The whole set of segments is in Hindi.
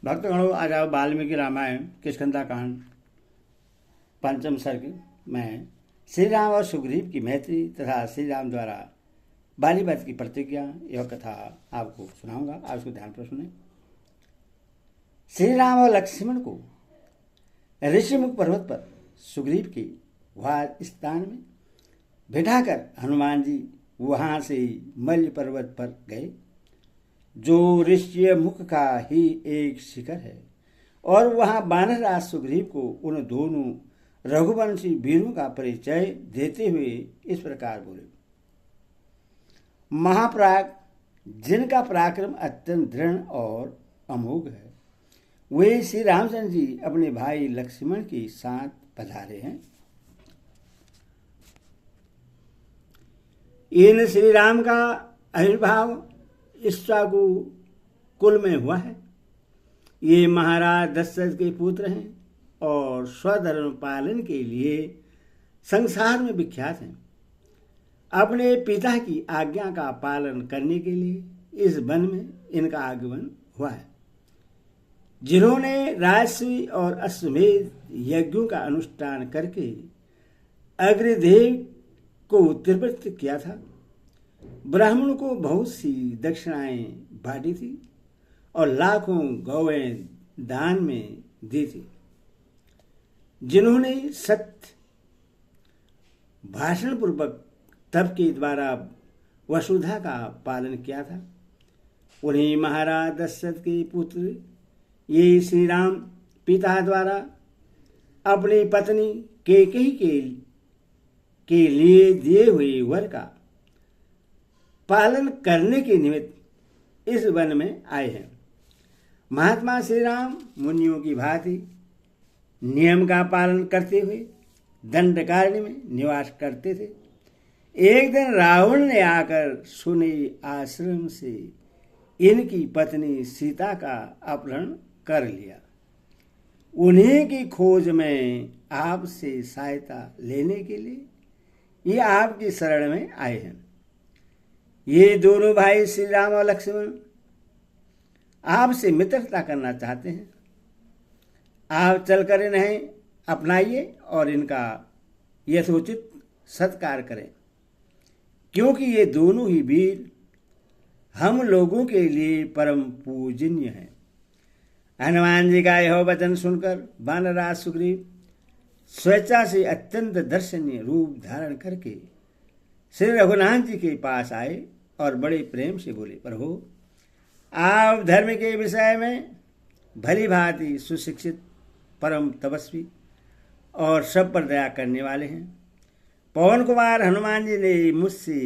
भक्तगणों, आज आप वाल्मीकि रामायण किष्किंधा कांड पंचम सर्ग में श्री राम और सुग्रीव की मैत्री तथा श्री राम द्वारा बाली वध की प्रतिज्ञा यह कथा आपको सुनाऊंगा। आप उसको ध्यानपूर्वक सुने। श्री राम और लक्ष्मण को ऋषिमुख पर्वत पर सुग्रीव के वास स्थान में बिठाकर हनुमान जी वहां से मल्ल पर्वत पर गए, जो ऋषिमुख का ही एक शिखर है। और वहां वानरराज सुग्रीव को उन दोनों रघुवंशी वीरों का परिचय देते हुए इस प्रकार बोले। महाप्राग, जिनका पराक्रम अत्यंत दृढ़ और अमोघ है, वे श्री रामचंद्र जी अपने भाई लक्ष्मण के साथ पधारे हैं। इन श्री राम का आविर्भाव इक्ष्वाकु कुल में हुआ है। ये महाराज दशरथ के पुत्र हैं और स्वधर्म पालन के लिए संसार में विख्यात हैं। अपने पिता की आज्ञा का पालन करने के लिए इस वन में इनका आगमन हुआ है। जिन्होंने राजस्वी और अश्वमेध यज्ञों का अनुष्ठान करके अग्निदेव को तृप्त किया था, ब्राह्मण को बहुत सी दक्षिणाएं बांटी थी और लाखों गौएं दान में दी थी। जिन्होंने सत्य भाषण पूर्वक तप के द्वारा वसुधा का पालन किया था, उन्हें महाराज दशरथ के पुत्र ये श्री राम पिता द्वारा अपनी पत्नी कैकेयी के लिए दिए हुए वर का पालन करने के निमित्त इस वन में आए हैं। महात्मा श्री राम मुनियों की भांति नियम का पालन करते हुए दंडकारण्य में निवास करते थे। एक दिन रावण ने आकर सुने आश्रम से इनकी पत्नी सीता का अपहरण कर लिया। उन्हीं की खोज में आपसे सहायता लेने के लिए ये आपकी शरण में आए हैं। ये दोनों भाई श्री राम और लक्ष्मण आपसे मित्रता करना चाहते हैं। आप चलकर इन्हें अपनाइए और इनका यथोचित सत्कार करें, क्योंकि ये दोनों ही वीर हम लोगों के लिए परम पूजनीय हैं। हनुमान जी का यह वचन सुनकर वानरराज सुग्रीव स्वेच्छा से अत्यंत दर्शनीय रूप धारण करके श्री रघुनाथ जी के पास आए और बड़े प्रेम से बोले, प्रभु, आप धर्म के विषय में भली भांति सुशिक्षित, परम तपस्वी और सब पर दया करने वाले हैं। पवन कुमार हनुमान जी ने मुझसे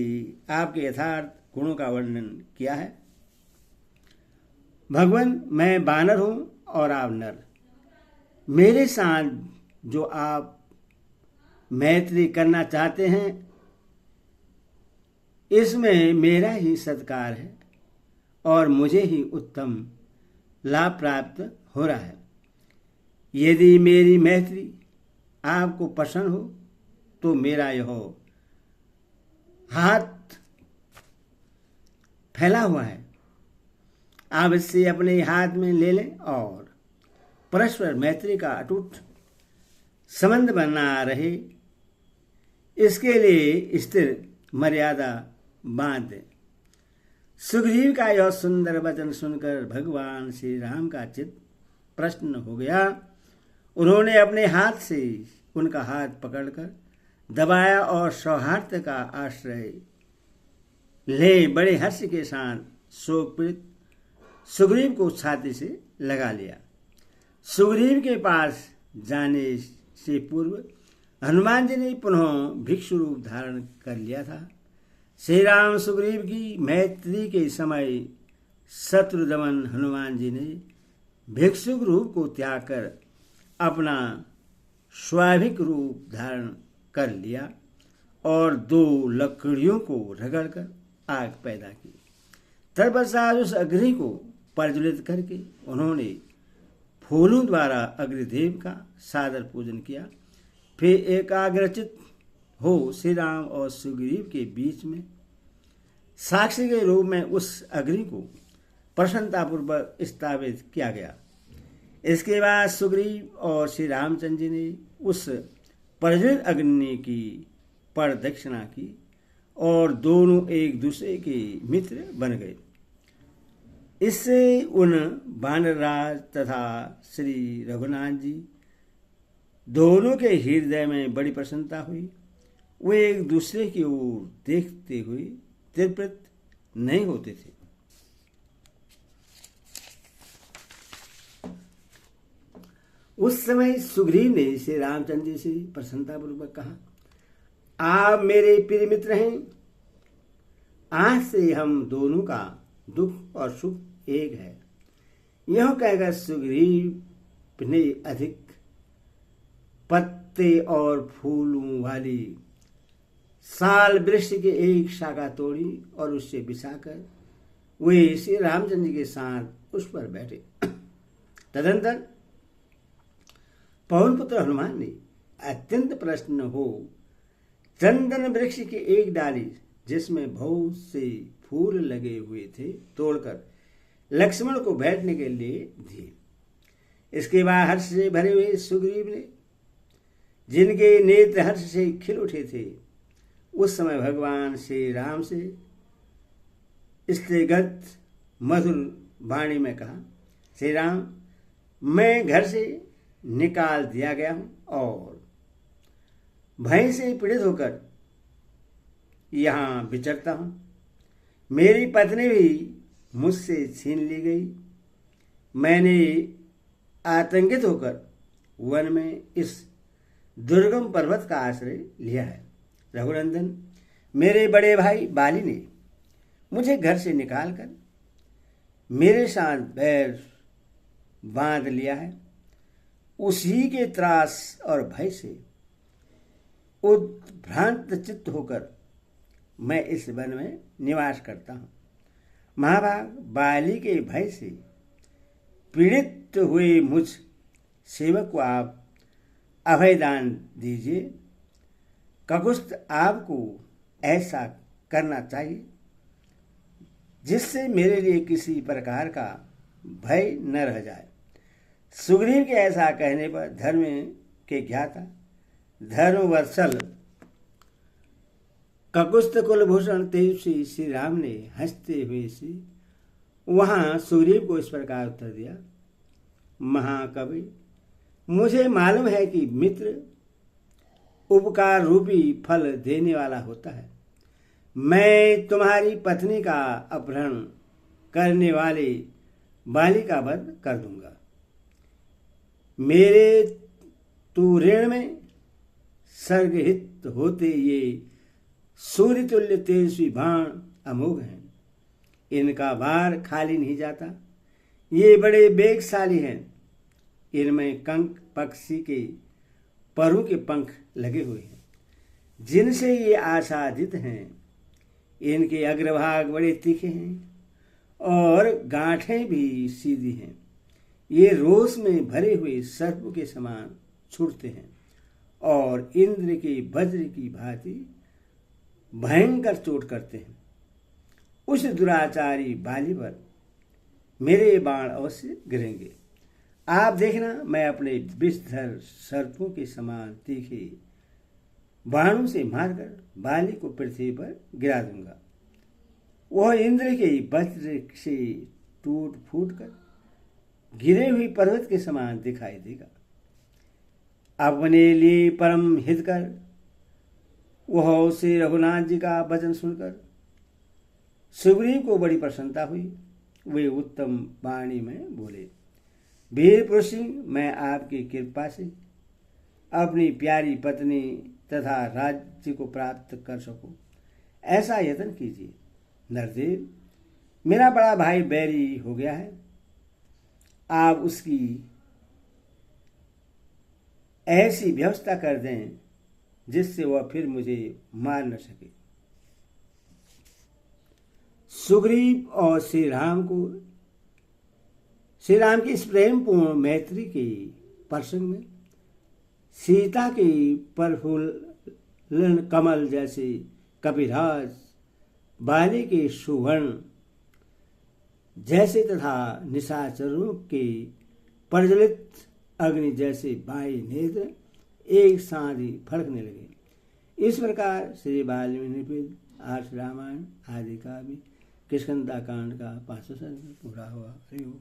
आपके यथार्थ गुणों का वर्णन किया है। भगवान, मैं वानर हूं और आप नर। मेरे साथ जो आप मैत्री करना चाहते हैं, इसमें मेरा ही सत्कार है और मुझे ही उत्तम लाभ प्राप्त हो रहा है। यदि मेरी मैत्री आपको पसंद हो तो मेरा यह हाथ फैला हुआ है, आप इससे अपने हाथ में ले लें और परस्पर मैत्री का अटूट संबंध बना रहे, इसके लिए स्थिर मर्यादा बांध दें। सुग्रीव का यह सुंदर वचन सुनकर भगवान श्री राम का चित्त प्रसन्न हो गया। उन्होंने अपने हाथ से उनका हाथ पकड़कर दबाया और सौहार्द का आश्रय ले बड़े हर्ष के साथ शोक पीड़ित सुग्रीव को छाती से लगा लिया। सुग्रीव के पास जाने से पूर्व हनुमान जी ने पुनः भिक्षु रूप धारण कर लिया था। श्री राम सुग्रीव की मैत्री के समय शत्रुदमन हनुमान जी ने भिक्षुक रूप को त्याग कर अपना स्वाभाविक रूप धारण कर लिया और दो लकड़ियों को रगड़कर आग पैदा की। तत्पश्चात उस अग्नि को प्रज्वलित करके उन्होंने फूलों द्वारा अग्निदेव का सादर पूजन किया। फिर एकाग्रचित हो श्री राम और सुग्रीव के बीच में साक्षी के रूप में उस अग्नि को प्रसन्नतापूर्वक स्थापित किया गया। इसके बाद सुग्रीव और श्री रामचंद्र जी ने उस प्रज्वलित अग्नि की प्रदक्षिणा की और दोनों एक दूसरे के मित्र बन गए। इससे उन वानरराज तथा श्री रघुनाथ जी दोनों के हृदय में बड़ी प्रसन्नता हुई। वे एक दूसरे की ओर देखते हुए तृप्त नहीं होते थे। उस समय सुग्रीव ने श्री रामचंद्र जी से प्रसन्नतापूर्वक कहा, आप मेरे प्रिय मित्र हैं। आज से हम दोनों का दुख और सुख एक है। यह कहकर सुग्रीव ने अधिक पत्ते और फूलों वाली साल वृक्ष के एक शाखा तोड़ी और उससे बिछाकर वे श्री रामचंद्र जी के साथ उस पर बैठे। तदंतर पवन पुत्र हनुमान ने अत्यंत प्रसन्न हो चंदन वृक्ष की एक डाली जिसमें बहुत से फूल लगे हुए थे तोड़कर लक्ष्मण को बैठने के लिए दिए। इसके बाद हर्ष से भरे हुए सुग्रीव ने, जिनके नेत्र हर्ष से खिल उठे थे, उस समय भगवान श्री राम से स्त्रीगत मधुर वाणी में कहा, श्री राम, मैं घर से निकाल दिया गया हूं और भय से पीड़ित होकर यहां विचरता हूं। मेरी पत्नी भी मुझसे छीन ली गई। मैंने आतंकित होकर वन में इस दुर्गम पर्वत का आश्रय लिया है। रघुनंदन, मेरे बड़े भाई बाली ने मुझे घर से निकालकर मेरे साथ बैर बांध लिया है। उसी के त्रास और भय से उद्भ्रांत चित्त होकर मैं इस वन में निवास करता हूं। महाभाग, बाली के भय से पीड़ित हुए मुझ सेवक को आप अभयदान दीजिए। ककुस्थ आपको ऐसा करना चाहिए जिससे मेरे लिए किसी प्रकार का भय न रह जाए। सुग्रीव के ऐसा कहने पर धर्म के ज्ञाता धर्मवत्सल ककुस्थ कुलभूषण तेजस्वी श्री राम ने हंसते हुए से वहां सुग्रीव को इस प्रकार उत्तर दिया, महाकवि, मुझे मालूम है कि मित्र उपकार रूपी फल देने वाला होता है। मैं तुम्हारी पत्नी का अपहरण करने वाले बाली का वध कर दूंगा। मेरे तू ऋण में सर्गहित होते ये सूर्य तुल्य तेजस्वी बाण अमोघ हैं। इनका वार खाली नहीं जाता। ये बड़े वेगशाली हैं। इनमें कंक पक्षी के परों के पंख लगे हुए हैं जिनसे ये आच्छादित हैं। इनके अग्रभाग बड़े तीखे हैं और गांठें भी सीधी हैं। ये रोष में भरे हुए सर्प के समान छूटते हैं और इंद्र के वज्र की भांति भयंकर चोट करते हैं। उस दुराचारी बाली पर मेरे बाण अवश्य गिरेंगे। आप देखना, मैं अपने विषधर सर्पों के समान तीखे बाणों से मारकर बाली को पृथ्वी पर गिरा दूंगा। वह इंद्र के वज्र से टूट फूट कर गिरे हुए पर्वत के समान दिखाई देगा। अपने लिए परम हितकर वह श्री रघुनाथ जी का वचन सुनकर सुग्रीव को बड़ी प्रसन्नता हुई। वे उत्तम वाणी में बोले, वीर पुरुष, मैं आपकी कृपा से अपनी प्यारी पत्नी तथा राज्य को प्राप्त कर सकूं, ऐसा यत्न कीजिए। नरदेव, मेरा बड़ा भाई बैरी हो गया है। आप उसकी ऐसी व्यवस्था कर दें जिससे वह फिर मुझे मार न सके। सुग्रीव और श्री राम की इस प्रेमपूर्ण मैत्री के प्रसंग में सीता के प्रफुल्ल कमल जैसे कपिराज, बाली के सुवर्ण जैसे तथा निशाचरों के प्रज्वलित अग्नि जैसे बाई नेत्र एक साथ ही फड़कने लगे। इस प्रकार श्री वाल्मीकि आर्ष रामायण आदि का भी किष्किंधा कांड का 500 सर्ग पूरा हुआ। हरि ओम।